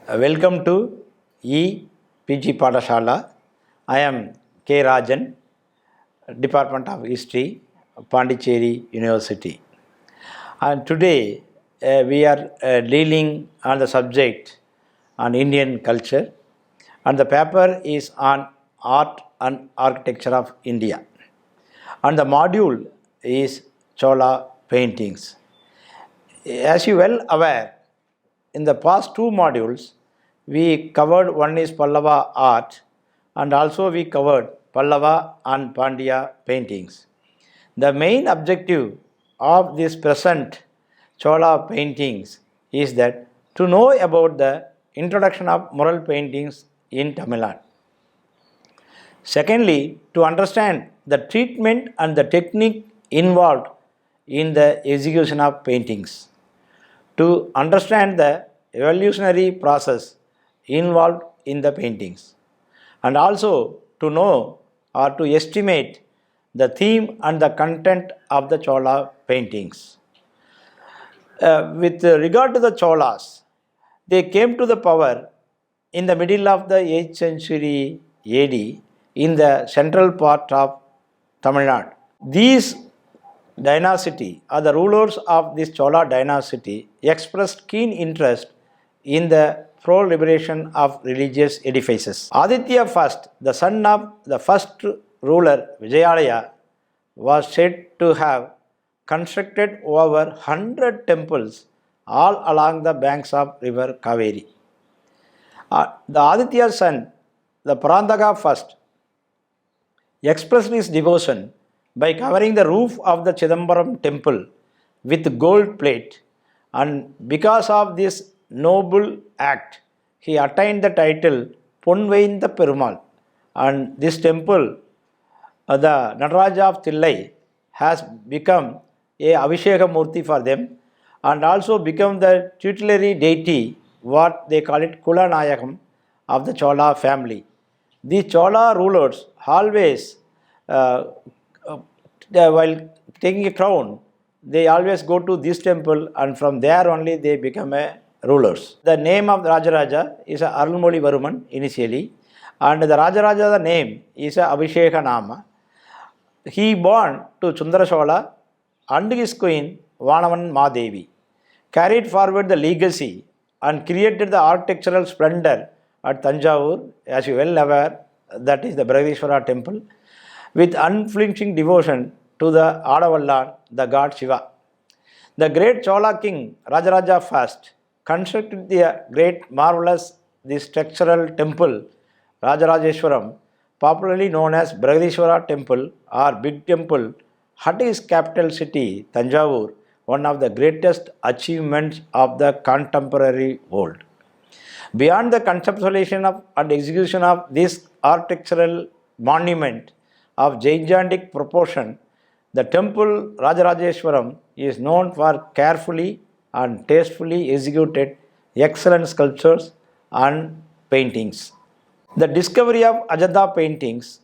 Welcome to EPG Padashala. I am K. Rajan, Department of History, Pondicherry University. And today we are dealing on the subject on Indian culture, and the paper is on art and architecture of India. And the module is Chola paintings. As you well aware, in the past two modules, we covered one is Pallava art and also we covered Pallava and Pandya paintings. The main objective of this present Chola paintings is that to know about the introduction of mural paintings in Tamil Nadu. Secondly, to understand the treatment and the technique involved in the execution of paintings. To understand the evolutionary process involved in the paintings, and also to know or to estimate the theme and the content of the Chola paintings. With regard to the Cholas, they came to the power in the middle of the 8th century AD in the central part of Tamil Nadu. These dynasty or the rulers of this Chola dynasty expressed keen interest in the pro-liberation of religious edifices. Aditya I, the son of the first ruler Vijayalaya, was said to have constructed over 100 temples all along the banks of river Kaveri. The Aditya's son, the Parandaka I, expressed his devotion by covering the roof of the Chidambaram temple with gold plate, and because of this noble act, he attained the title Ponvainda Perumal, and this temple, the Nataraja of Thillai, has become a Abhisheka Murti for them and also become the tutelary deity, what they call it Kulanayakam, of the Chola family. The Chola rulers always, while taking a crown, they always go to this temple and from there only they become rulers. The name of the Rajaraja is Arulmozhi Varman initially, and the Rajaraja's name is Abhisheka Nama. He born to Sundara Chola and his queen Vanavan Mahadevi, carried forward the legacy and created the architectural splendor at Tanjavur, as you well aware, that is the Brihadishwara temple, with unflinching devotion to the Adavallan, the god Shiva. The great Chola king Rajaraja I constructed the great marvelous the structural temple Rajarajeshwaram, popularly known as Brihadishwara temple or Big Temple, at his capital city Tanjavur, one of the greatest achievements of the contemporary world. Beyond the conceptualization of and execution of this architectural monument of gigantic proportion, the temple Rajarajeshwaram is known for carefully and tastefully executed excellent sculptures and paintings. The discovery of Ajanta paintings,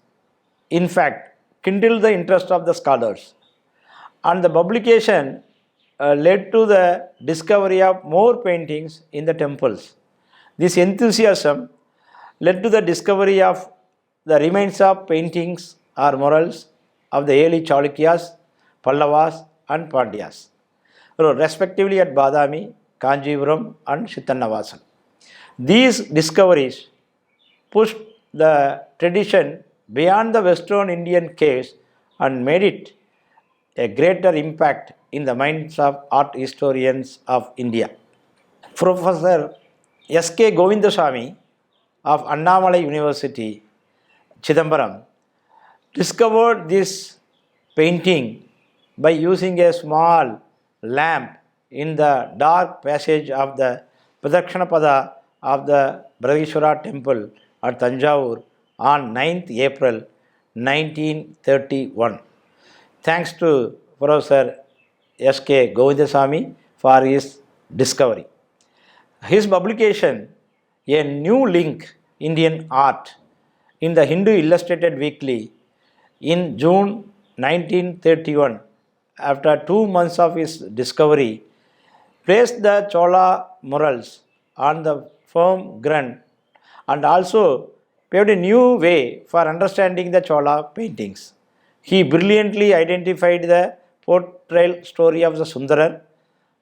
in fact, kindled the interest of the scholars, and the publication led to the discovery of more paintings in the temples. This enthusiasm led to the discovery of the remains of paintings or murals of the early Chalukyas, Pallavas and Pandyas, respectively at Badami, Kanjipuram and Chittanavasan. These discoveries pushed the tradition beyond the Western Indian caves and made it a greater impact in the minds of art historians of India. Professor S.K. Govindaswamy of Annamalai University, Chidambaram, discovered this painting by using a small lamp in the dark passage of the Pradakshinapada of the Brihadishwara temple at Tanjavur on 9th April 1931. Thanks to Professor S.K. Govindaswamy for his discovery. His publication, A New Link Indian Art, in the Hindu Illustrated Weekly in June 1931, after 2 months of his discovery, placed the Chola murals on the firm ground and also paved a new way for understanding the Chola paintings. He brilliantly identified the portrayal story of the Sundarar,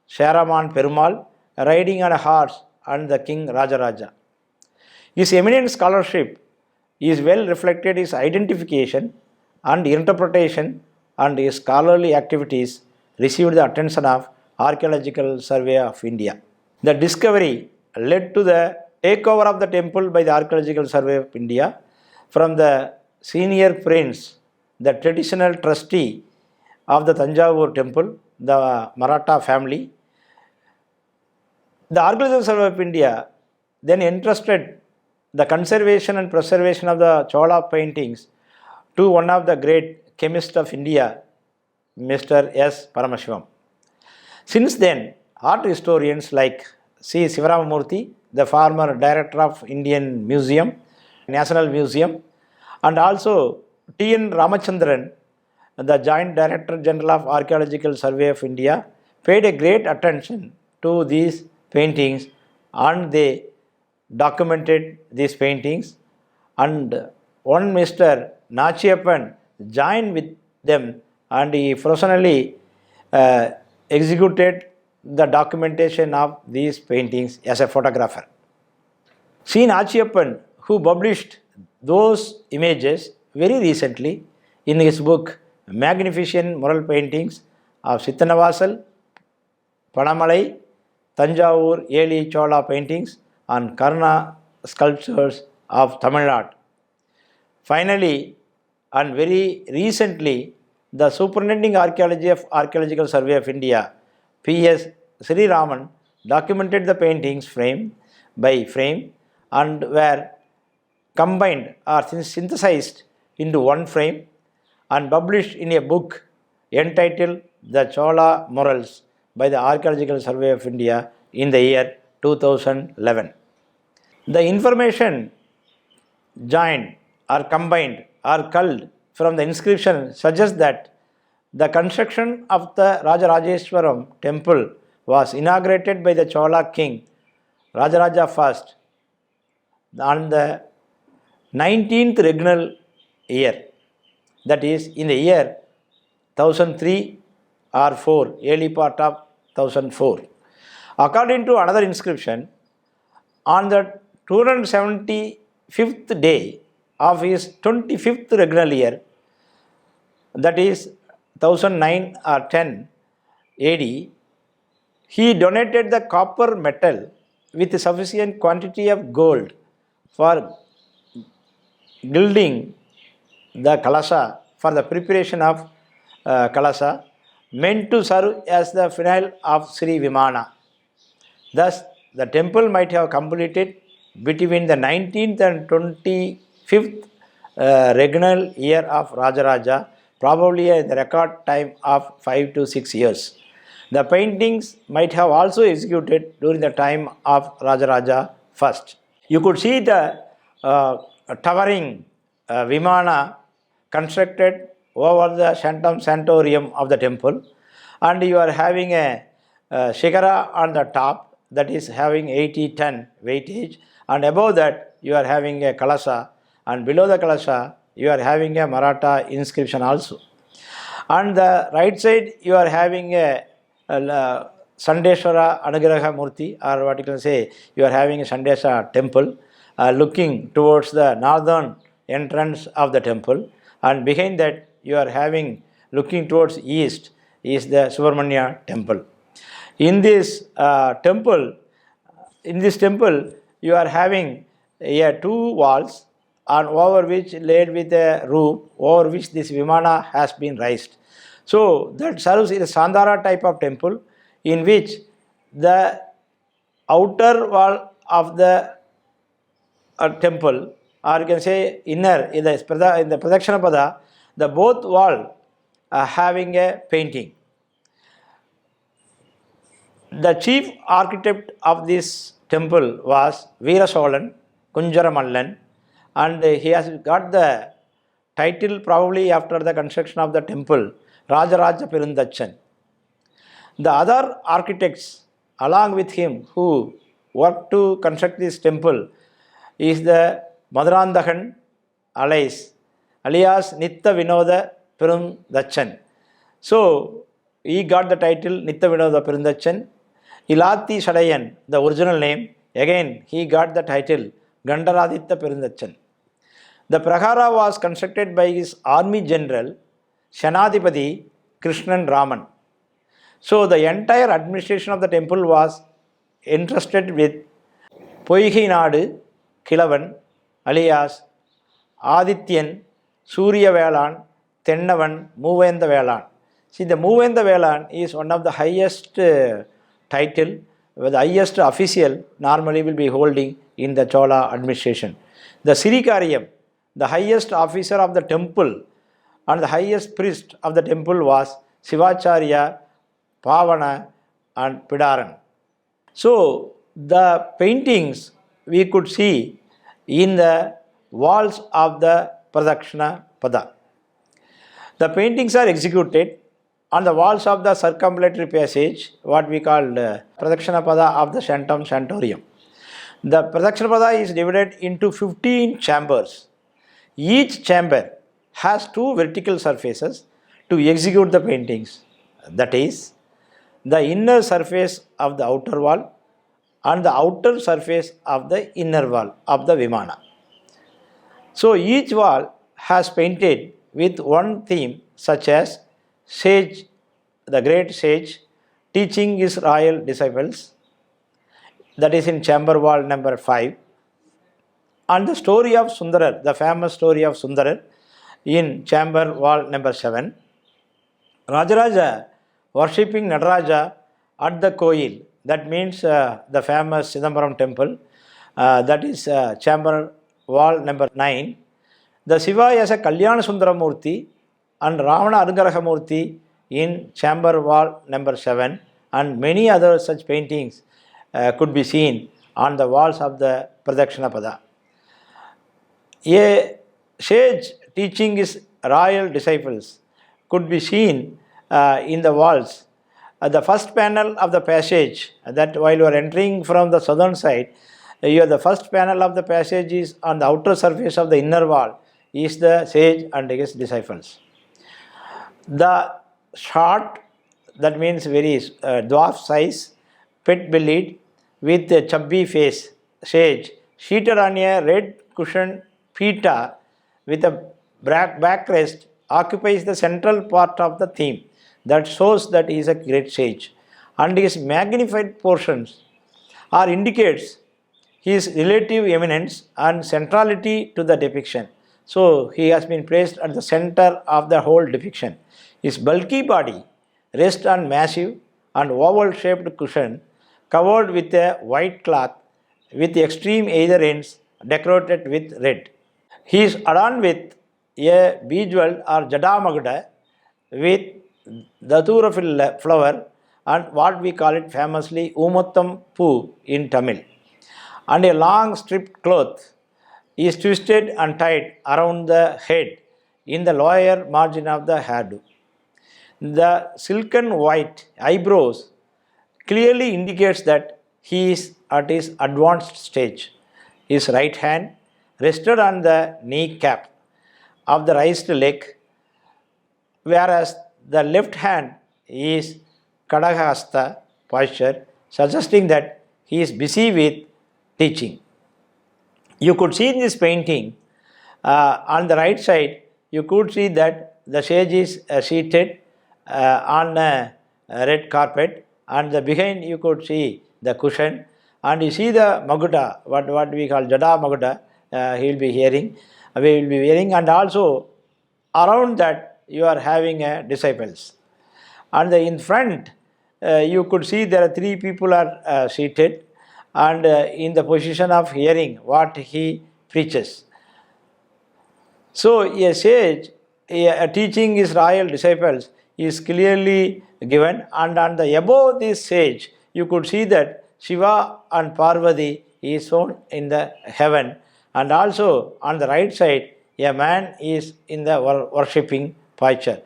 Sharaman Perumal, riding on a horse and the king Rajaraja. His eminent scholarship is well reflected his identification and interpretation, and his scholarly activities received the attention of Archaeological Survey of India. The discovery led to the takeover of the temple by the Archaeological Survey of India from the senior prince, the traditional trustee of the Tanjavur temple, the Maratha family. The Archaeological Survey of India then entrusted the conservation and preservation of the Chola paintings to one of the great chemists of India, Mr. S. Paramashivam. Since then, art historians like C. Sivaramamurthy, the former director of Indian Museum, National Museum, and also T. N. Ramachandran, the Joint Director General of Archaeological Survey of India, paid a great attention to these paintings, and they documented these paintings, and one Mr. Nachiyappan joined with them, and he professionally executed the documentation of these paintings as a photographer. C. Nachiyappan, who published those images very recently in his book Magnificent Mural Paintings of Sittanavasal, Panamalai, Tanjavur Early Chola Paintings and Karna Sculptures of Tamil Nadu. Finally, and very recently, the Superintending Archaeology of Archaeological Survey of India, P.S. Sri Raman, documented the paintings frame by frame and were combined or synthesized into one frame and published in a book entitled The Chola Murals by the Archaeological Survey of India in the year 2011. The information joined or combined or culled from the inscription suggests that the construction of the Rajarajeshwaram temple was inaugurated by the Chola king Rajaraja I on the 19th regnal year, that is in the year 1003 or 4, early part of 1004. According to another inscription, on the 275th day of his 25th regnal year, that is 1009 or 10 AD, he donated the copper metal with sufficient quantity of gold for gilding the Kalasha, for the preparation of Kalasha, meant to serve as the funeral of Sri Vimana. Thus, the temple might have completed between the 19th and 25th regnal year of Rajaraja, probably in the record time of 5 to 6 years. The paintings might have also executed during the time of Rajaraja I. You could see the towering Vimana constructed over the Shantam Santorium of the temple, and you are having a Shikara on the top that is having 80 ton weightage, and above that you are having a Kalasha, and below the Kalasha you are having a Maratha inscription also. On the right side you are having a Sandeshwara Anugraha Murti, or what you can say, you are having a Sandesha temple looking towards the northern entrance of the temple, and behind that you are having looking towards east is the Subramanya temple. In this temple, you are having two walls, and over which laid with a roof over which this Vimana has been raised. So that serves as a Sandara type of temple, in which the outer wall of the temple, or you can say inner, in the Pradakshina Pada, the both wall having a painting. The chief architect of this temple was Veera Solan, Kunjara Mallan, and he has got the title probably after the construction of the temple, Rajaraja Perundachan. The other architects along with him who worked to construct this temple is the Madurandakan alias Nitta Vinoda Perundachan. So, he got the title Nitta Vinoda Perundachan. Ilati Shadayan, the original name, again he got the title Gandaraditya Perundachan. The Prahara was constructed by his army general Shanadipati Krishnan Raman. So the entire administration of the temple was entrusted with Poigai Nadu Kilavan alias Adityan Surya Velan Tennavan Muvenda Velan. See, the Muvenda Velan is one of the highest title, the highest official normally will be holding in the Chola administration. The Sirikariyam, the highest officer of the temple and the highest priest of the temple was Sivacharya, Pavana and Pidaran. So, the paintings we could see in the walls of the Pradakshina Pada. The paintings are executed on the walls of the circumambulatory passage, what we call Pradakshina Pada of the Sanctum Sanctorium. The Pradakshina Pada is divided into 15 chambers. Each chamber has two vertical surfaces to execute the paintings. That is, the inner surface of the outer wall and the outer surface of the inner wall of the Vimana. So each wall has painted with one theme such as sage, the great sage, teaching his royal disciples, that is in chamber wall number 5, and the story of Sundarar, the famous story of Sundarar in chamber wall number 7. Rajaraja worshipping Nadaraja at the Koil, that means the famous Chidambaram temple, that is chamber wall number 9. The Shiva as a Kalyana Sundara Murti and Ravana Arungaraha Murti in chamber wall number 7, and many other such paintings could be seen on the walls of the Pradakshina Pada. A sage teaching his royal disciples could be seen in the walls. The first panel of the passage, that while you are entering from the southern side, the first panel of the passage is on the outer surface of the inner wall is the sage and his disciples. The short, that means very dwarf size, pet-bellied with a chubby face sage seated on a red cushioned pita with a backrest occupies the central part of the theme. That shows that he is a great sage, and his magnified portions or indicates his relative eminence and centrality to the depiction. So he has been placed at the center of the whole depiction. His bulky body rests on massive and oval shaped cushion covered with a white cloth with extreme either ends decorated with red. He is adorned with a bejeweled or jadamaguda with datura flower and what we call it famously Umuttam Poo in Tamil. And a long striped cloth is twisted and tied around the head in the lower margin of the hairdo. The silken white eyebrows clearly indicates that he is at his advanced stage. His right hand rested on the kneecap of the raised leg, whereas the left hand is Kadagahasta posture, suggesting that he is busy with teaching. You could see in this painting, on the right side, you could see that the sage is seated on a red carpet, and behind you could see the cushion, and you see the maguda, what we call Jada Maguda, he will be hearing, we will be wearing, and also around that you are having disciples. And in front, you could see there are 3 people are seated and in the position of hearing what he preaches. So a sage teaching his royal disciples is clearly given, and on the above this sage you could see that Shiva and Parvati is shown in the heaven, and also on the right side a man is in the worshipping posture,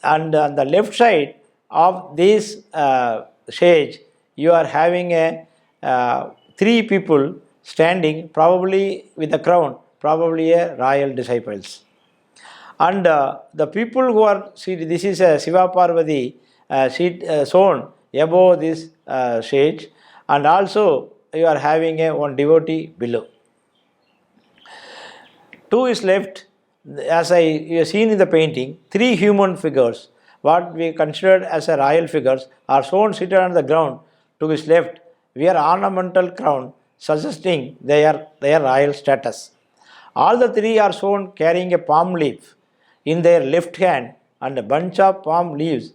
and on the left side of this sage you are having a three people standing, probably with a crown, probably a royal disciples. And the people who are, see, this is a Shiva Parvati shown above this stage, and also you are having a one devotee below. To his left, as you have seen in the painting, three human figures, what we considered as a royal figures, are shown seated on the ground. To his left, wear ornamental crown, suggesting their royal status. All the three are shown carrying a palm leaf in their left hand and a bunch of palm leaves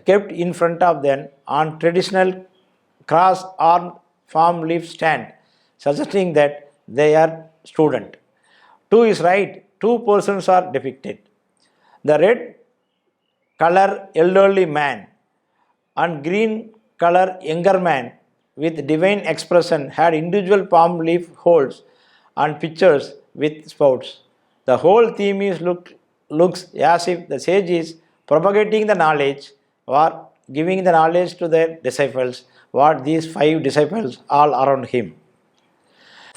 kept in front of them on traditional cross-armed palm leaf stand, suggesting that they are student. To his right, two persons are depicted. The red color elderly man and green color younger man with divine expression had individual palm leaf holes and pictures with spouts. The whole theme looks as if the sage is propagating the knowledge or giving the knowledge to their disciples, what these five disciples all around him.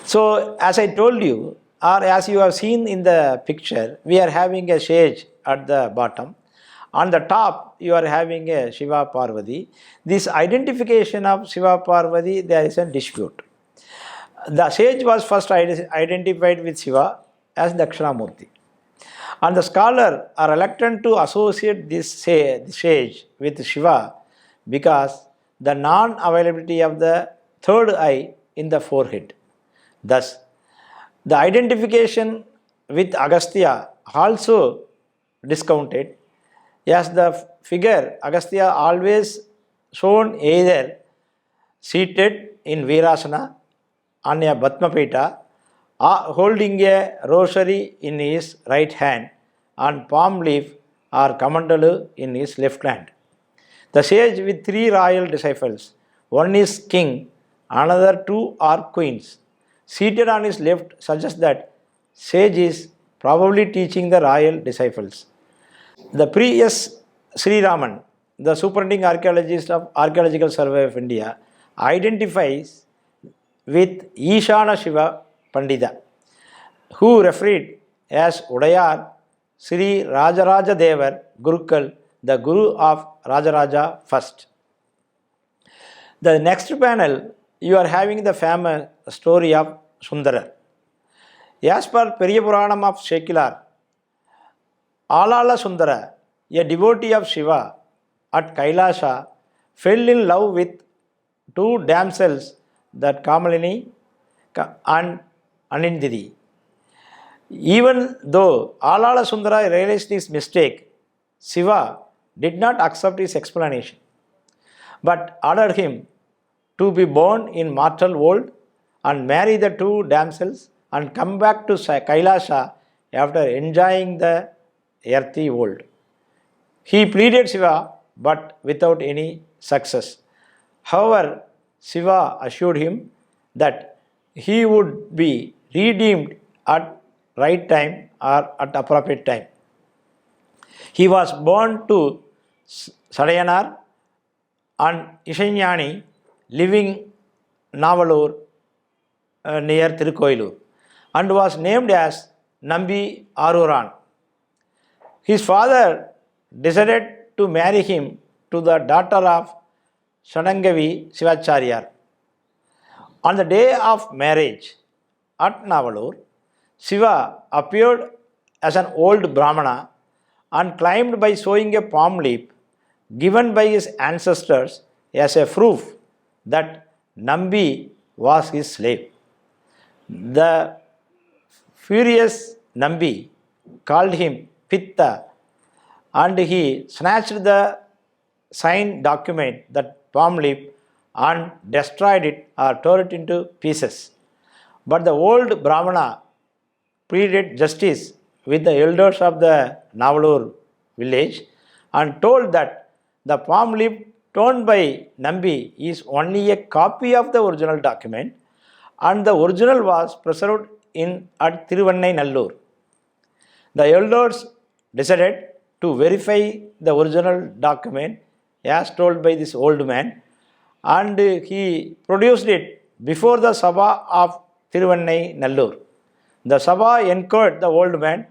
So, as I told you, or as you have seen in the picture, we are having a sage at the bottom. On the top, you are having a Shiva Parvati. This identification of Shiva Parvati, there is a dispute. The sage was first identified with Shiva as Dakshinamurti. And the scholars are reluctant to associate this sage with Shiva because the non-availability of the third eye in the forehead. Thus, the identification with Agastya also discounted, as the figure Agastya always shown either seated in Virasana on a Batmapita, holding a rosary in his right hand and palm leaf or kamandalu in his left hand. The sage with three royal disciples, one is king, another two are queens. Seated on his left suggests that sage is probably teaching the royal disciples. The pre-S. Sri Raman, the superintending archaeologist of Archaeological Survey of India, identifies with Ishana Shiva Pandita, who referred as Udayar Sri Rajaraja Devar Gurukul, the Guru of Rajaraja first. The next panel, you are having the famous story of Sundara. As per Periya Puranam of Shekilar, Alala Sundara, a devotee of Shiva at Kailasha, fell in love with two damsels, that Kamalini and Anindidi. Even though Alala Sundara realized his mistake, Shiva did not accept his explanation, but ordered him to be born in mortal world and marry the two damsels and come back to Kailasha after enjoying the earthy world. He pleaded Shiva, but without any success. However, Shiva assured him that he would be redeemed at right time or at appropriate time. He was born to Sadayanar and Ishanyani, living Navalur near Tirukoilur, and was named as Nambi Aruran. His father decided to marry him to the daughter of Sadangavi Shivacharyar. On the day of marriage at Navalur, Shiva appeared as an old Brahmana and claimed by showing a palm leaf given by his ancestors as a proof that Nambi was his slave. The furious Nambi called him Pitta, and he snatched the signed document, that palm leaf, and destroyed it or tore it into pieces. But the old Brahmana pleaded justice with the elders of the Navalur village and told that the palm leaf torn by Nambi is only a copy of the original document, and the original was preserved at Tiruvannai Nallur. The elders decided to verify the original document as told by this old man, and he produced it before the Sabha of Tiruvannai Nallur. The Sabha encouraged the old man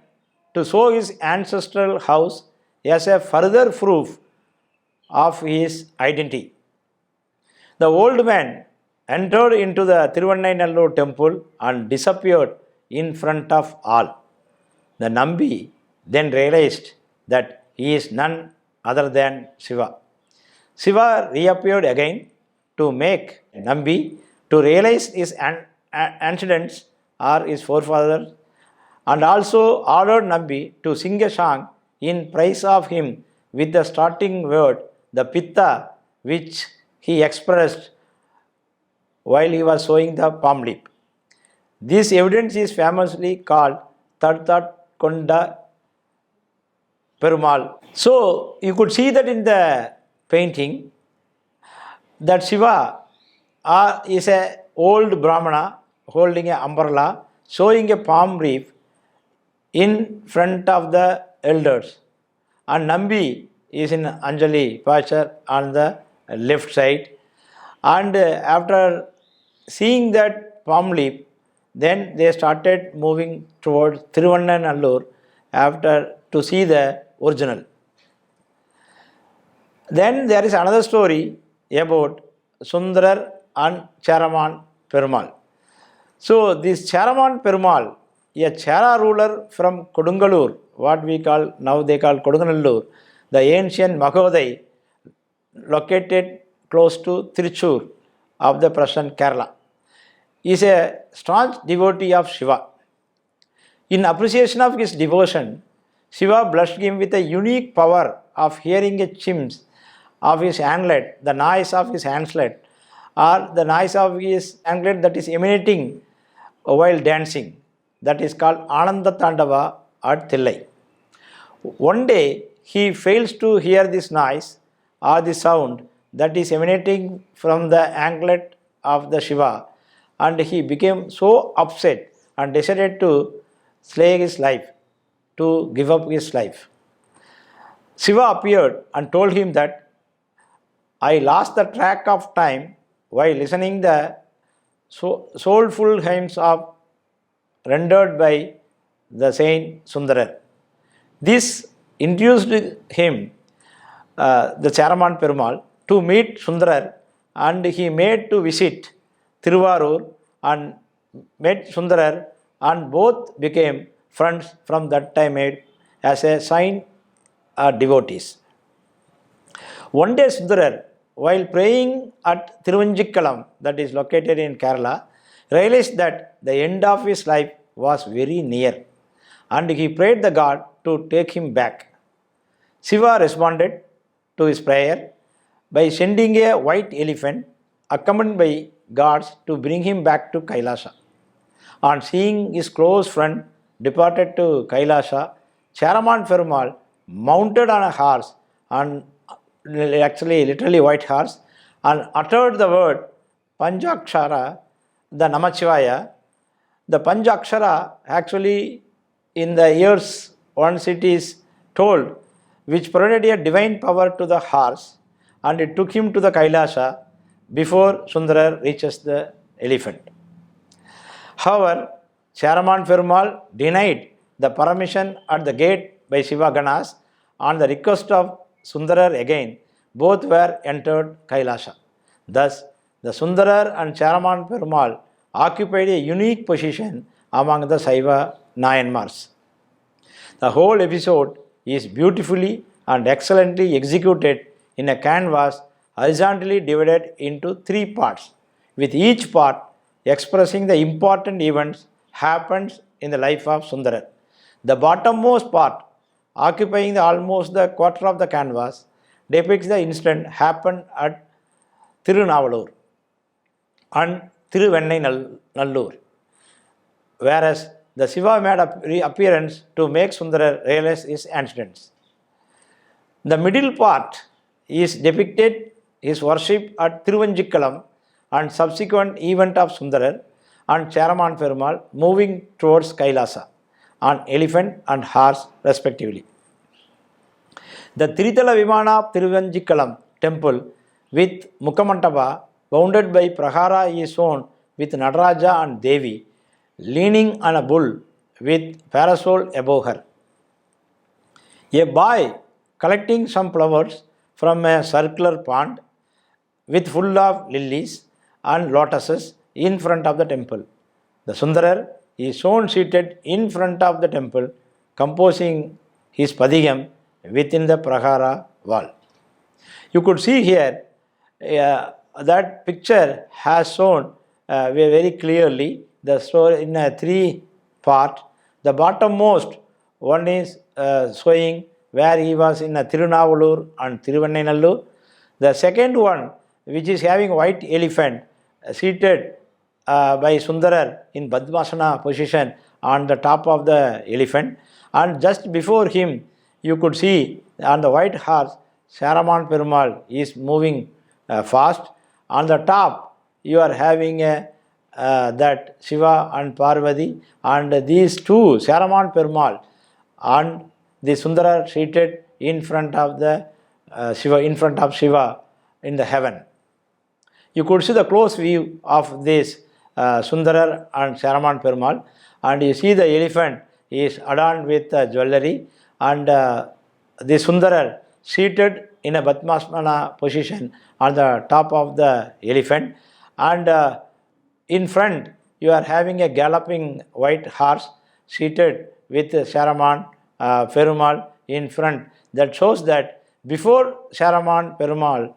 to show his ancestral house as a further proof of his identity. The old man entered into the Tiruvannai temple and disappeared in front of all. The Nambi then realized that he is none other than Shiva. Shiva reappeared again to make Nambi to realize his antecedents or his forefathers, and also ordered Nambi to sing a song in praise of him with the starting word, the Pitta, which he expressed while he was showing the palm leaf. This evidence is famously called Tadtat Konda Perumal. So you could see that in the painting that Shiva is a old Brahmana holding an umbrella, showing a palm leaf in front of the elders, and Nambi is in Anjali posture on the left side. And after seeing that palm leaf, then they started moving towards Tiruvannai after to see the original. Then there is another story about Sundarar and Cheraman Perumal. So this Cheraman Perumal, a Chera ruler from Kodungalur, what we call, now they call Kodungalur, the ancient Magodai, located close to Tiruchur of the present Kerala, is a staunch devotee of Shiva. In appreciation of his devotion, Shiva blessed him with a unique power of hearing a chimes of his anklet, the noise of his anklet, or the noise of his anklet that is emanating while dancing. That is called Ananda Tandava at Thillai. One day, he fails to hear this noise or the sound that is emanating from the anklet of the Shiva, and he became so upset and decided to slay his life, to give up his life. Shiva appeared and told him that I lost the track of time while listening the soulful hymns of rendered by the saint Sundarar. This induced him, the Cheraman Perumal, to meet Sundarar, and he made to visit Tiruvarur and met Sundarar, and both became friends from that time as a sign of devotees. One day Sundarar, while praying at Tiruvanjikalam, that is located in Kerala, realized that the end of his life was very near, and he prayed the god to take him back. Shiva responded to his prayer by sending a white elephant accompanied by gods to bring him back to Kailasa. On seeing his close friend departed to Kailasa, Cheraman Perumal mounted on a horse, and actually literally white horse, and uttered the word Panchakshara, the Namachivaya. The Panchakshara actually in the years once it is told, which provided a divine power to the horse, and it took him to the Kailasa before Sundarar reaches the elephant. However, Cheraman Perumal denied the permission at the gate by Shiva Ganas. On the request of Sundarar again, both were entered Kailasa. Thus, the Sundarar and Cheraman Perumal occupied a unique position among the Saiva Nayanmars. The whole episode is beautifully and excellently executed in a canvas horizontally divided into 3 parts, with each part expressing the important events happened in the life of Sundarar. The bottommost part, occupying almost the quarter of the canvas, depicts the incident happened at Tirunavalur and Tiruvannai Nallur, whereas the Shiva made a reappearance to make Sundarar realize his antecedents. The middle part is depicted his worship at Tiruvanjikalam and subsequent event of Sundarar and Cheraman Perumal moving towards Kailasa on elephant and horse respectively. The Tiritala Vimana of Tiruvanjikalam temple with Mukhamandapa bounded by Prahara is shown with Nataraja and Devi leaning on a bull with parasol above her. A boy collecting some flowers from a circular pond with full of lilies and lotuses in front of the temple. The Sundarar is shown seated in front of the temple, composing his Padigam within the Prahara wall. You could see here that picture has shown very clearly the story in a three part. The bottommost one is showing where he was in Tirunavalur and Tiruvannainallur. The second one, which is having white elephant seated by Sundarar in Padmasana position on the top of the elephant, and just before him you could see on the white horse Saraman Perumal is moving fast. On the top you are having that Shiva and Parvati, and these two Saraman Perumal and the Sundarar seated in front of the Shiva, in front of Shiva in the heaven. You could see the close view of this Sundarar and Saraman Perumal, and you see the elephant is adorned with jewelry, and the Sundarar seated in a Padmasana position on the top of the elephant, and in front you are having a galloping white horse seated with Saraman Perumal in front. That shows that before Saraman Perumal,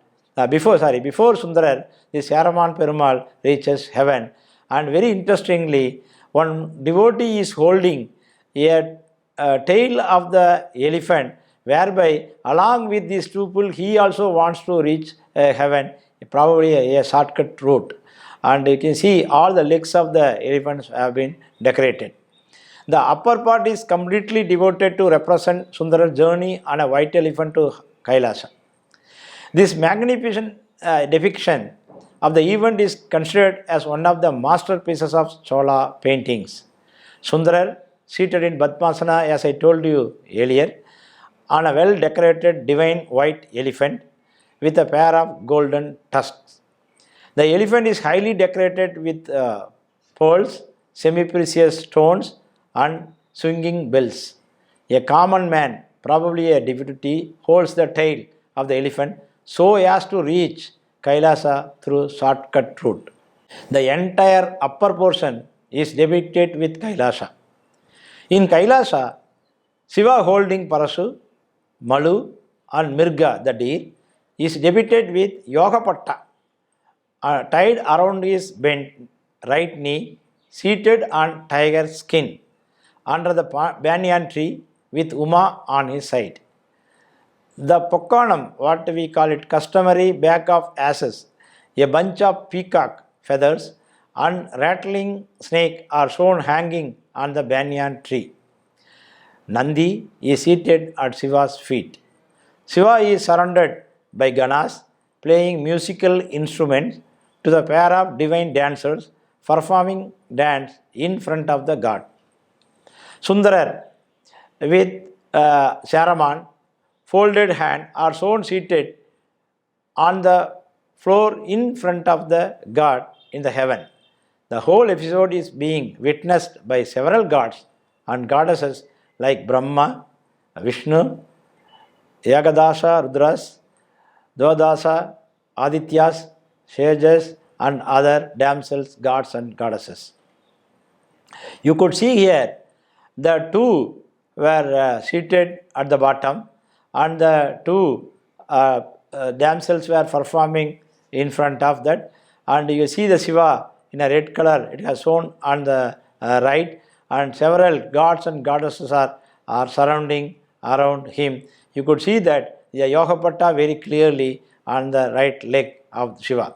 before Sundarar, the Saraman Perumal reaches heaven. And very interestingly, one devotee is holding a tail of the elephant, whereby along with these two people he also wants to reach heaven, probably a shortcut route. And you can see all the legs of the elephants have been decorated. The upper part is completely devoted to represent Sundarar's journey on a white elephant to Kailasa. This magnificent depiction of the event is considered as one of the masterpieces of Chola paintings. Sundarar, seated in Padmasana, as I told you earlier, on a well-decorated divine white elephant with a pair of golden tusks. The elephant is highly decorated with pearls, semi-precious stones, and swinging bells. A common man, probably a devotee, holds the tail of the elephant so as to reach Kailasa through shortcut route. The entire upper portion is depicted with Kailasa. In Kailasa, Shiva holding Parasu, Malu and Mirga, the deer, is depicted with Yogapatta, tied around his bent right knee, seated on tiger skin, under the banyan tree with Uma on his side. The Pokkanam, what we call it, customary back of asses, a bunch of peacock feathers and rattling snake are shown hanging on the banyan tree. Nandi is seated at Shiva's feet. Shiva is surrounded by Ganas playing musical instruments to the pair of divine dancers performing dance in front of the god. Sundarar with Saraman folded hand are shown seated on the floor in front of the god in the heaven. The whole episode is being witnessed by several gods and goddesses like Brahma, Vishnu, Yagadasa, Rudras, Dwadasa, Adityas, sages and other damsels, gods and goddesses. You could see here the two were seated at the bottom, and the two damsels were performing in front of that, and you see the Shiva in a red color, it has shown on the right, and several gods and goddesses are surrounding around him. You could see that the Yogapatta very clearly on the right leg of Shiva.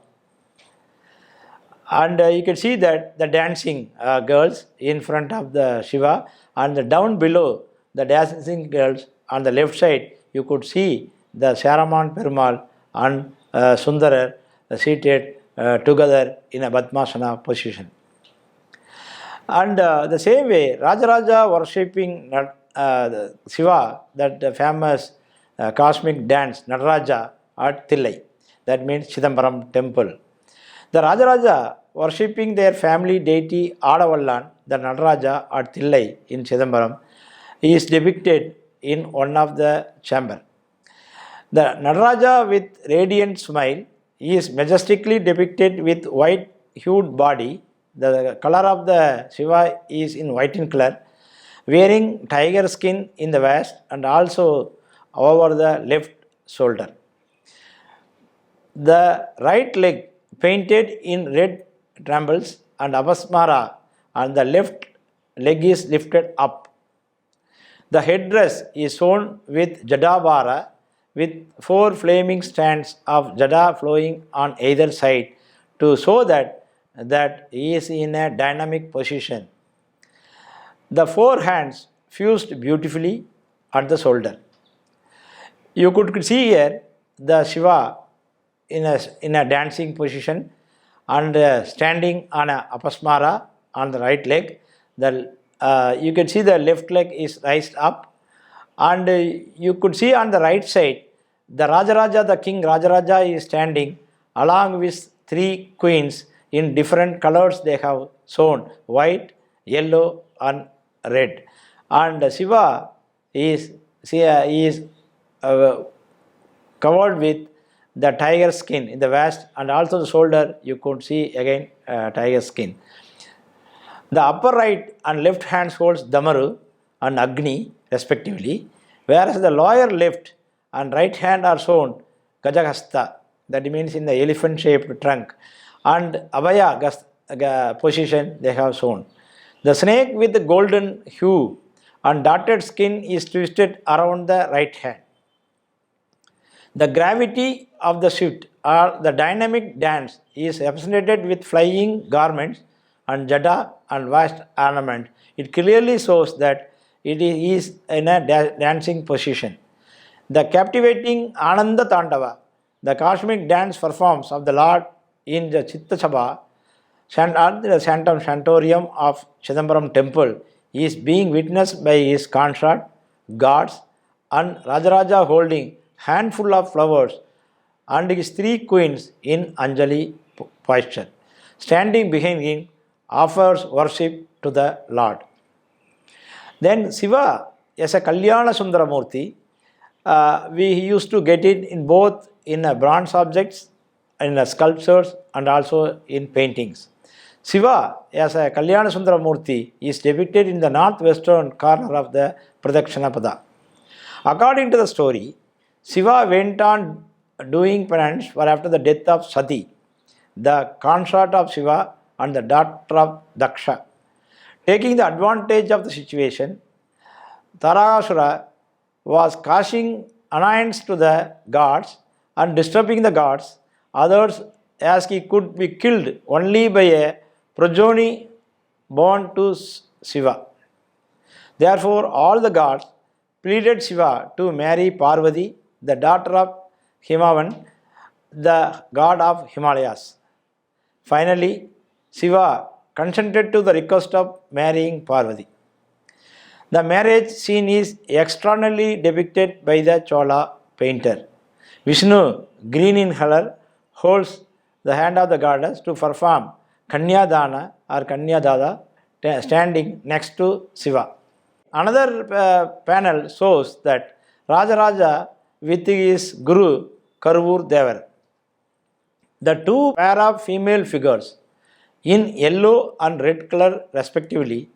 And you can see that the dancing girls in front of the Shiva, and down below the dancing girls on the left side, you could see the Saraman Perumal and Sundarar seated together in a Padmasana position. And the same way, Rajaraja worshipping Shiva, that famous cosmic dance, Nataraja at Thillai, that means Chidambaram temple. The Rajaraja worshipping their family deity Adavallan, the Nataraja at Thillai in Chidambaram, is depicted in one of the chamber. The Nataraja with radiant smile is majestically depicted with white hued body. The color of the Shiva is in white in color, wearing tiger skin in the waist and also over the left shoulder. The right leg painted in red brambles and apasmara, and the left leg is lifted up. The headdress is shown with Jadavara with 4 flaming strands of Jada flowing on either side to show that he is in a dynamic position. The 4 hands fused beautifully at the shoulder. You could see here the Shiva in a dancing position and standing on a apasmara on the right leg. You can see the left leg is raised up, and you could see on the right side the Rajaraja, the king Rajaraja is standing along with 3 queens in different colors they have shown, white, yellow and red. And Shiva is covered with the tiger skin in the waist, and also the shoulder you could see again tiger skin. The upper right and left hands holds Damaru and Agni respectively, whereas the lower left and right hand are shown Gajahasta, that means in the elephant shaped trunk, and Abhaya position they have shown. The snake with the golden hue and dotted skin is twisted around the right hand. The gravity of the shift or the dynamic dance is represented with flying garments and jada and vast ornament. It clearly shows that it is in a dancing position. The captivating Ananda Tandava, the cosmic dance performance of the Lord in the Chitta Sabha, the Sanctum Sanctorium of Chidambaram temple, is being witnessed by his consort, gods, and Rajaraja holding handful of flowers and his 3 queens in Anjali posture. Standing behind him offers worship to the Lord. Then Shiva as a Kalyana Sundaramurti, we used to get it in both in bronze objects, in sculptures and also in paintings. Shiva as a Kalyana Sundaramurti is depicted in the northwestern corner of the Pradakshinapada. According to the story, Shiva went on doing penance for after the death of Sati, the consort of Shiva and the daughter of Daksha. Taking the advantage of the situation, Tarakasura was causing annoyance to the gods and disturbing the gods, others as he could be killed only by a progeny born to Shiva. Therefore, all the gods pleaded Shiva to marry Parvati, the daughter of Himavan, the god of Himalayas. Finally, Shiva consented to the request of marrying Parvati. The marriage scene is extraordinarily depicted by the Chola painter. Vishnu, green in color, holds the hand of the goddess to perform Kanyadana or Kanyadada, standing next to Shiva. Another panel shows that Rajaraja with his Guru Karvur Devar. The 2 pair of female figures in yellow and red color respectively,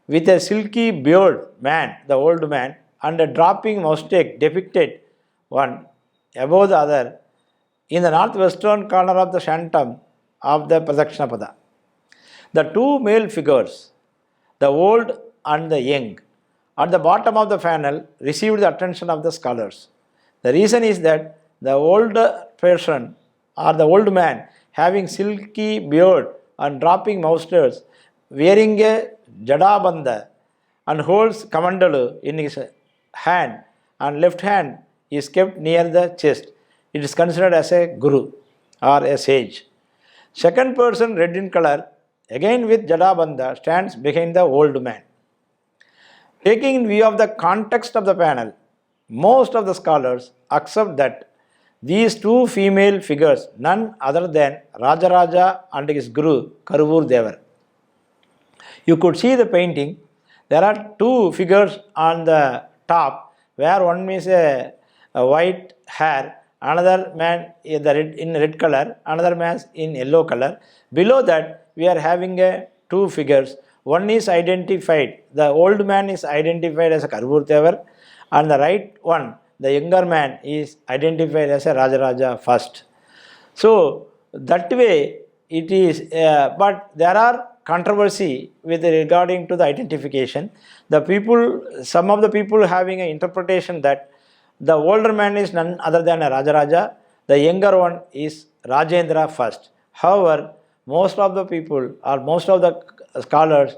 with a silky beard man, the old man, and a dropping mustache depicted one above the other in the northwestern corner of the sanctum of the Pradaksinapada. The 2 male figures, the old and the young, at the bottom of the panel received the attention of the scholars. The reason is that the old person or the old man having silky beard and dropping mustache, wearing a jadabandha and holds kamandalu in his hand, and left hand is kept near the chest. It is considered as a guru or a sage. Second person, red in color, again with jadabandha, stands behind the old man. Taking in view of the context of the panel, most of the scholars accept that these two female figures, none other than Rajaraja and his guru Karuvur Devar. You could see the painting. There are two figures on the top, where one is a white hair, another man in red color, another man in yellow color. Below that, we are having two figures. One is identified, the old man is identified as a Karuvur Devar, and the right one, the younger man, is identified as a Rajaraja first. So that way it is, but there are controversy with regarding to the identification. The people, some of the people having an interpretation that the older man is none other than a Rajaraja, the younger one is Rajendra first. However, most of the people or most of the scholars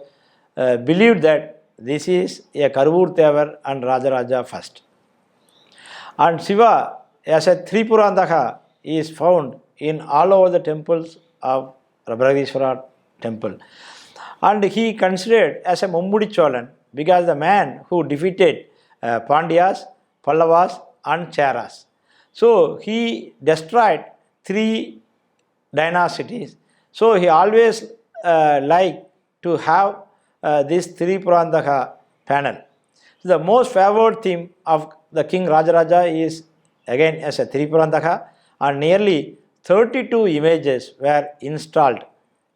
believe that this is a Karuvur Devar and Rajaraja first. And Shiva as a Tripurandaka is found in all over the temples of Brihadishwara temple. And he considered as a Mummudi Cholan because the man who defeated Pandyas, Pallavas and Cheras. So he destroyed three dynasties. So he always liked to have this Tripurandaka panel. So the most favored theme of the King Rajaraja is again as a Tripurandaka, and nearly 32 images were installed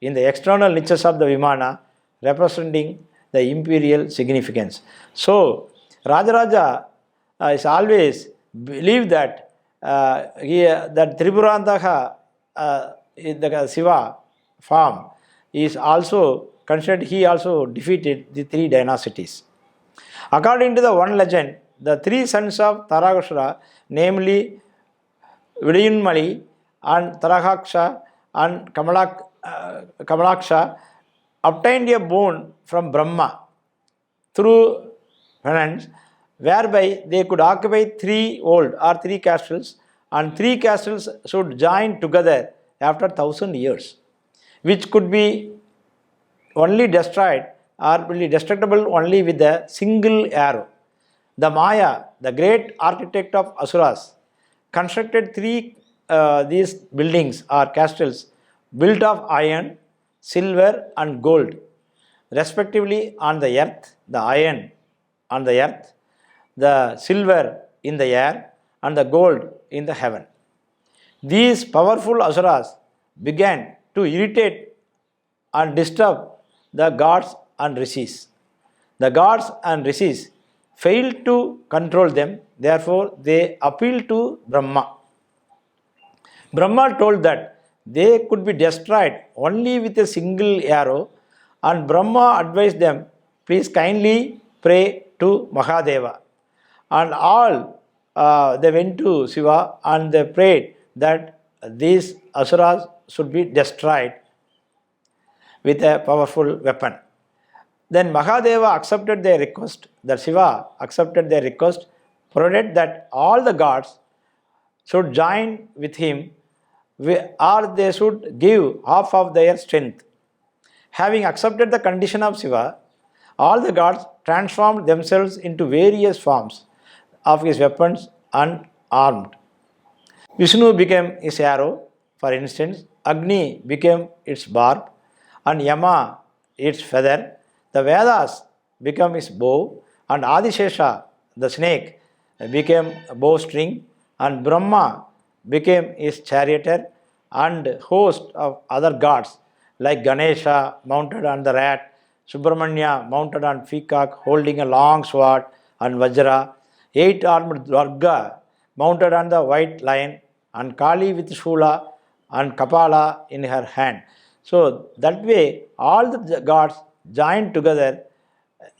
in the external niches of the Vimana representing the imperial significance. So Rajaraja is always believed that that Tripurandaka in the Shiva form is also considered, he also defeated the three dynasties. According to the one legend, the three sons of Tarakasura, namely Vidiyunmali and Tarakaksha and Kamalaksha, obtained a boon from Brahma through penance, whereby they could occupy three castles, and three castles should join together after 1,000 years, which could be only destroyed or will be destructible only with a single arrow. The Maya, the great architect of Asuras, constructed these buildings or castles built of iron, silver and gold, respectively on the earth, the iron on the earth, the silver in the air and the gold in the heaven. These powerful Asuras began to irritate and disturb the gods and rishis. The gods and rishis failed to control them, therefore they appealed to Brahma. Brahma told that they could be destroyed only with a single arrow, and Brahma advised them, please kindly pray to Mahadeva. And all they went to Shiva and they prayed that these Asuras should be destroyed with a powerful weapon. Then Mahadeva accepted their request, that Shiva accepted their request, provided that all the gods should join with him or they should give half of their strength. Having accepted the condition of Shiva, all the gods transformed themselves into various forms of his weapons unarmed. Vishnu became his arrow, for instance, Agni became its barb, and Yama its feather. The Vedas became his bow, and Adishesha, the snake, became a bowstring, and Brahma became his charioteer, and host of other gods like Ganesha mounted on the rat, Subramanya mounted on peacock holding a long sword and Vajra, 8-armed Durga mounted on the white lion, and Kali with Shula and Kapala in her hand. So that way all the gods joined together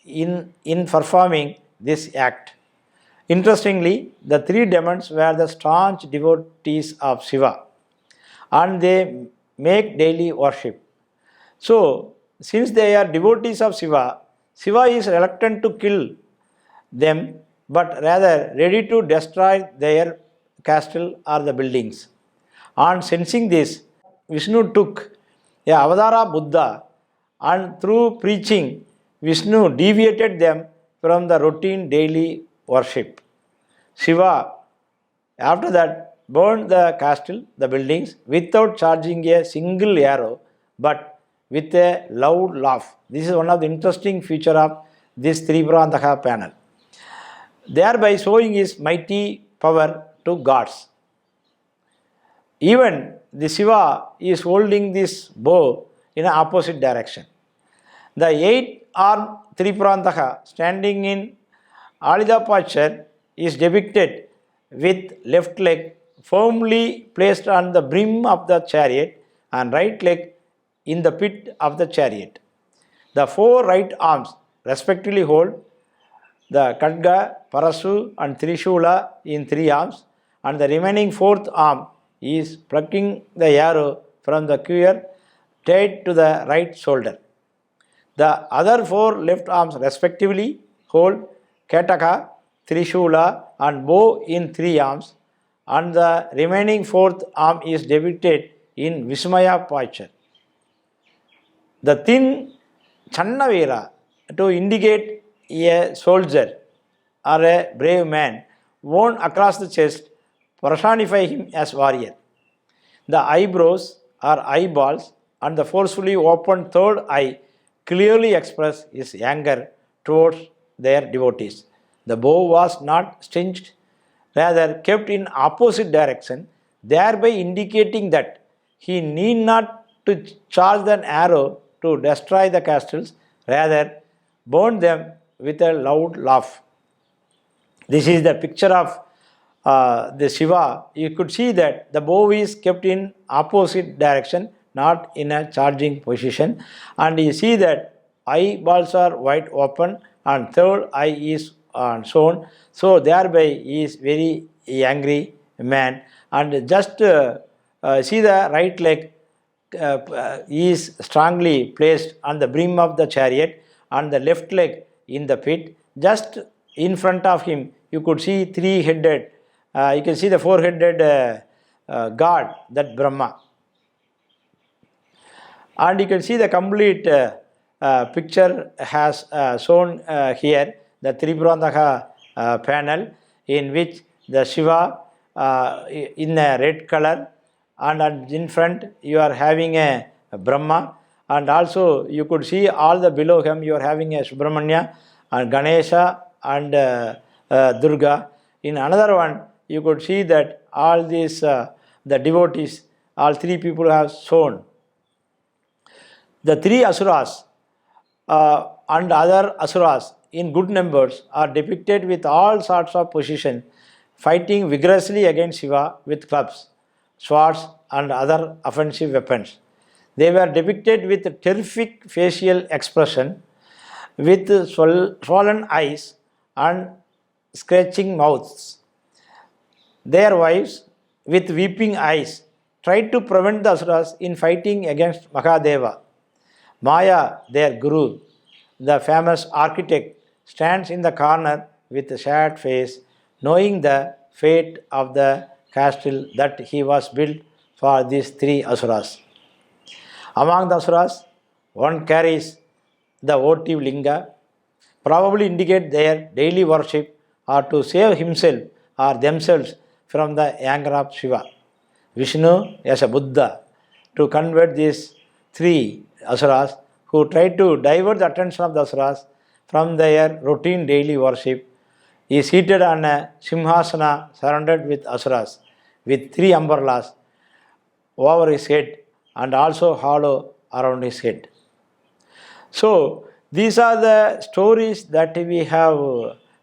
in performing this act. Interestingly, the three demons were the staunch devotees of Shiva and they make daily worship. So, since they are devotees of Shiva, Shiva is reluctant to kill them but rather ready to destroy their castle or the buildings. On sensing this, Vishnu took a Avadara Buddha and through preaching, Vishnu deviated them from the routine daily worship. Shiva, after that, burned the castle, the buildings, without charging a single arrow, but with a loud laugh. This is one of the interesting feature of this Tripurantaha panel, thereby showing his mighty power to gods. Even the Shiva is holding this bow in an opposite direction. The 8-armed Tripurantaha standing in Alida posture is depicted with left leg firmly placed on the brim of the chariot and right leg in the pit of the chariot. The 4 right arms respectively hold the Khadga, Parasu and Trishula in 3 arms, and the remaining 4th arm is plucking the arrow from the quiver tied to the right shoulder. The other 4 left arms respectively hold Ketaka, Trishula and bow in 3 arms, and the remaining 4th arm is depicted in Vismaya posture. The thin Channavira to indicate a soldier or a brave man worn across the chest personify him as warrior. The eyebrows or eyeballs and the forcefully opened third eye clearly express his anger towards their devotees. The bow was not stringed, rather kept in opposite direction, thereby indicating that he need not to charge an arrow to destroy the castles, rather burn them with a loud laugh. This is the picture of the Shiva. You could see that the bow is kept in opposite direction, not in a charging position, and you see that eyeballs are wide open and third eye is shown, so thereby he is very angry man. And just see the right leg is strongly placed on the brim of the chariot and the left leg in the pit. Just in front of him you could see 3-headed, you can see the 4-headed god, that Brahma. And you can see the complete picture has shown here, the Tripurantaha panel, in which the Shiva in a red color, and in front you are having a Brahma, and also you could see all the below him you are having a Subramanya and Ganesha and Durga. In another one you could see that all these the devotees, all 3 people have shown. The 3 asuras and other asuras in good numbers are depicted with all sorts of position, fighting vigorously against Shiva with clubs, swords and other offensive weapons. They were depicted with terrific facial expression, with swollen eyes and scratching mouths. Their wives, with weeping eyes, tried to prevent the asuras in fighting against Mahadeva. Maya, their guru, the famous architect, stands in the corner with a sad face, knowing the fate of the castle that he was built for these 3 asuras. Among the asuras, one carries the votive linga, probably indicate their daily worship or to save himself or themselves from the anger of Shiva. Vishnu as a Buddha to convert these 3 asuras who tried to divert the attention of the asuras from their routine daily worship. He is seated on a simhasana surrounded with asuras with 3 umbrellas over his head and also hollow around his head. So these are the stories that we have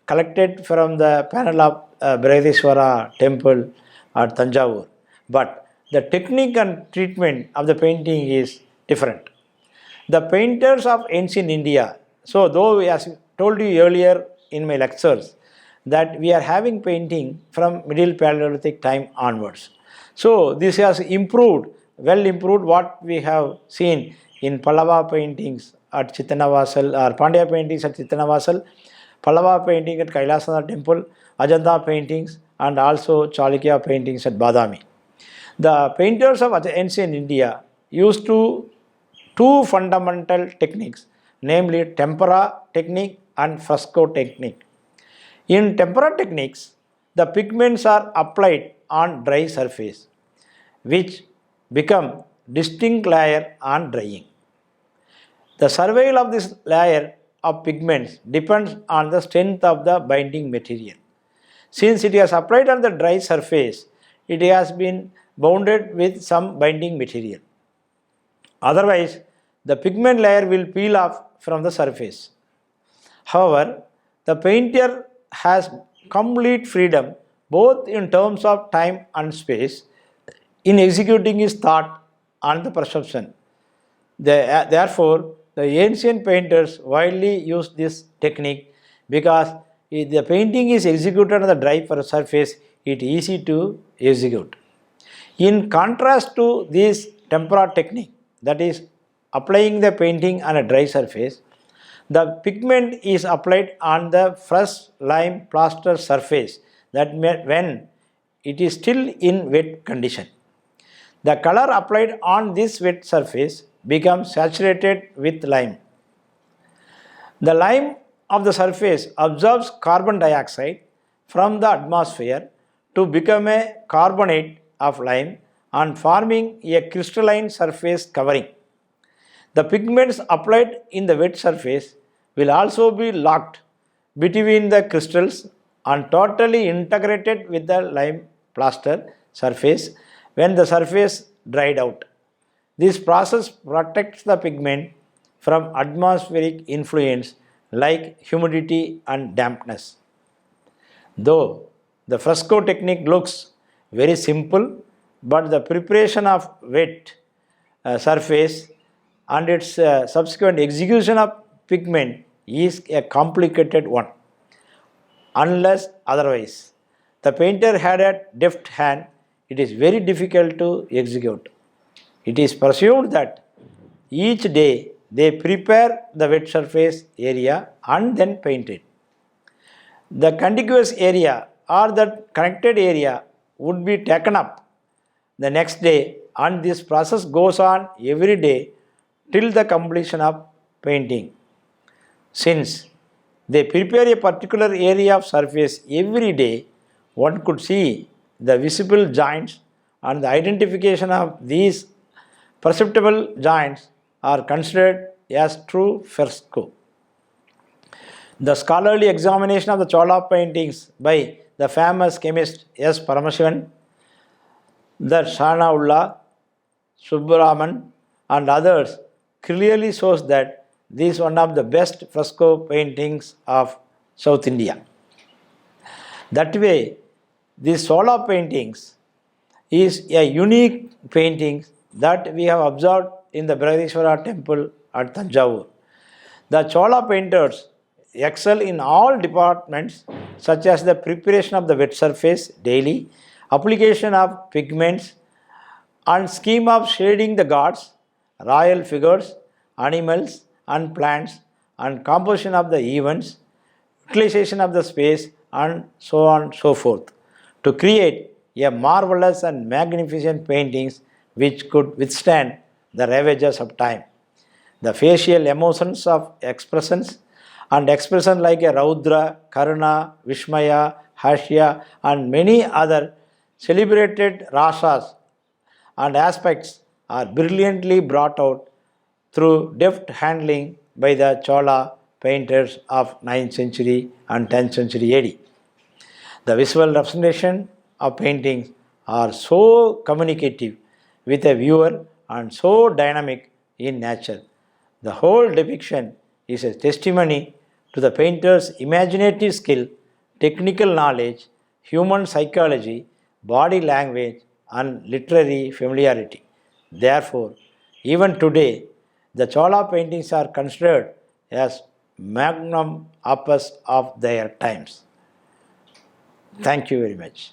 collected from the panel of Brihadishwara temple at Tanjavur. But the technique and treatment of the painting is different. The painters of ancient India, so though as I told you earlier in my lectures, that we are having painting from Middle Paleolithic time onwards. So this has improved, well improved what we have seen in Pallava paintings at Chittanavasal or Pandya paintings at Chittanavasal, Pallava painting at Kailasanath temple, Ajanta paintings and also Chalukya paintings at Badami. The painters of ancient India used 2 fundamental techniques, namely tempera technique and fresco technique. In tempera techniques, the pigments are applied on dry surface, which become distinct layer on drying. The survival of this layer of pigments depends on the strength of the binding material. Since it is applied on the dry surface, it has been bounded with some binding material. Otherwise, the pigment layer will peel off from the surface. However, the painter has complete freedom both in terms of time and space in executing his thought and the perception. Therefore, the ancient painters widely used this technique because if the painting is executed on the dry surface, it is easy to execute. In contrast to this tempera technique, that is applying the painting on a dry surface, the pigment is applied on the fresh lime plaster surface that when it is still in wet condition. The color applied on this wet surface becomes saturated with lime. The lime of the surface absorbs carbon dioxide from the atmosphere to become a carbonate of lime and forming a crystalline surface covering. The pigments applied in the wet surface will also be locked between the crystals and totally integrated with the lime plaster surface when the surface dried out. This process protects the pigment from atmospheric influence like humidity and dampness. Though the fresco technique looks very simple, but the preparation of wet surface and its subsequent execution of pigment is a complicated one. Unless otherwise, the painter had a deft hand, it is very difficult to execute. It is presumed that each day they prepare the wet surface area and then paint it. The contiguous area or the connected area would be taken up the next day, and this process goes on every day till the completion of painting. Since they prepare a particular area of surface every day, one could see the visible joints, and the identification of these perceptible joints are considered as true fresco. The scholarly examination of the Chola paintings by the famous chemist S. Paramasivan, the Shanaullah, Subbaraman and others clearly shows that this is one of the best fresco paintings of South India. That way, these Chola paintings is a unique painting that we have observed in the Brihadishwara temple at Thanjavur. The Chola painters excel in all departments such as the preparation of the wet surface daily, application of pigments and scheme of shading the gods, royal figures, animals and plants and composition of the events, utilization of the space and so on and so forth to create a marvelous and magnificent paintings which could withstand the ravages of time. The facial emotions of expressions and expressions like a Raudra, Karuna, Vishmaya, Hashya and many other celebrated rasas and aspects are brilliantly brought out through deft handling by the Chola painters of 9th century and 10th century AD. The visual representation of paintings are so communicative with a viewer and so dynamic in nature. The whole depiction is a testimony to the painter's imaginative skill, technical knowledge, human psychology, body language, and literary familiarity. Therefore, even today, the Chola paintings are considered as magnum opus of their times. Thank you very much.